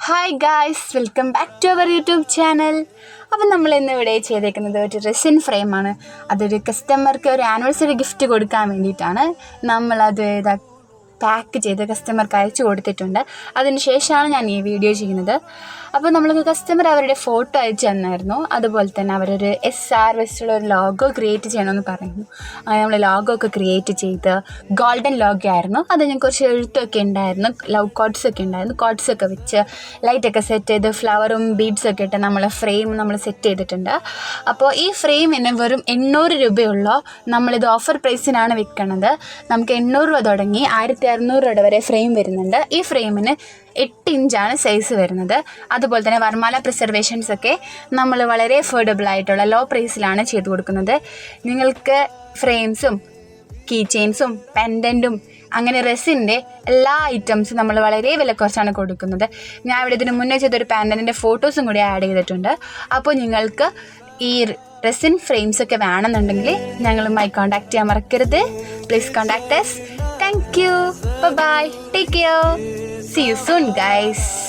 Hi guys, welcome back to our YouTube channel. അപ്പം നമ്മൾ ഇന്ന് ഇവിടെ ചെയ്തേക്കുന്നത് ഒരു റെസിൻ ഫ്രെയിമാണ്. അതൊരു കസ്റ്റമർക്ക് ഒരു ആനിവേഴ്സറി ഗിഫ്റ്റ് കൊടുക്കാൻ വേണ്ടിയിട്ടാണ് നമ്മളത് പാക്ക് ചെയ്ത് കസ്റ്റമർക്ക് അയച്ചു കൊടുത്തിട്ടുണ്ട്. അതിന് ശേഷമാണ് ഞാൻ ഈ വീഡിയോ ചെയ്യുന്നത്. അപ്പോൾ നമ്മൾക്ക് കസ്റ്റമർ അവരുടെ ഫോട്ടോ അയച്ചു തന്നായിരുന്നു. അതുപോലെ തന്നെ അവരൊരു SR വെച്ചുള്ള ഒരു ലോഗോ ക്രിയേറ്റ് ചെയ്യണമെന്ന് പറയുന്നു. അങ്ങനെ നമ്മൾ ലോഗോ ഒക്കെ ക്രിയേറ്റ് ചെയ്ത് ഗോൾഡൻ ലോഗോ ആയിരുന്നു. അത് ഞാൻ കുറച്ച് എഴുത്തൊക്കെ ഉണ്ടായിരുന്നു, ലവ് കോഡ്സൊക്കെ ഉണ്ടായിരുന്നു. കോഡ്സൊക്കെ വെച്ച് ലൈറ്റൊക്കെ സെറ്റ് ചെയ്ത് ഫ്ലവറും ബീഡ്സൊക്കെ ഇട്ട് നമ്മളെ ഫ്രെയിം നമ്മൾ സെറ്റ് ചെയ്തിട്ടുണ്ട്. അപ്പോൾ ഈ ഫ്രെയിമിന് വെറും 800 രൂപയുള്ളൂ. നമ്മളിത് ഓഫർ പ്രൈസിനാണ് വിൽക്കുന്നത്. നമുക്ക് 800 രൂപ തുടങ്ങി 1600 രൂപ വരെ ഫ്രെയിം വരുന്നുണ്ട്. ഈ ഫ്രെയിമിന് 8 ഇഞ്ചാണ് സൈസ് വരുന്നത്. അതുപോലെ തന്നെ വർമാല പ്രിസർവേഷൻസ് ഒക്കെ നമ്മൾ വളരെ അഫോർഡബിൾ ആയിട്ടുള്ള ലോ പ്രൈസിലാണ് ചെയ്ത് കൊടുക്കുന്നത്. നിങ്ങൾക്ക് ഫ്രെയിംസും കീ ചെയിൻസും പെൻഡൻറ്റും അങ്ങനെ റെസിൻ്റെ എല്ലാ ഐറ്റംസും നമ്മൾ വളരെ വില കുറച്ചാണ് കൊടുക്കുന്നത്. ഞാൻ ഇവിടെ ഇതിന് മുന്നേ ചെയ്തൊരു പെൻഡൻറ്റിൻ്റെ ഫോട്ടോസും കൂടി ആഡ് ചെയ്തിട്ടുണ്ട്. അപ്പോൾ നിങ്ങൾക്ക് ഈ റെസിൻ ഫ്രെയിംസ് ഒക്കെ വേണമെന്നുണ്ടെങ്കിൽ ഞങ്ങളുമായി കോൺടാക്ട് ചെയ്യാൻ മറക്കരുത്. Please contact us. Thank you. Bye-bye. Take care. See you soon, guys.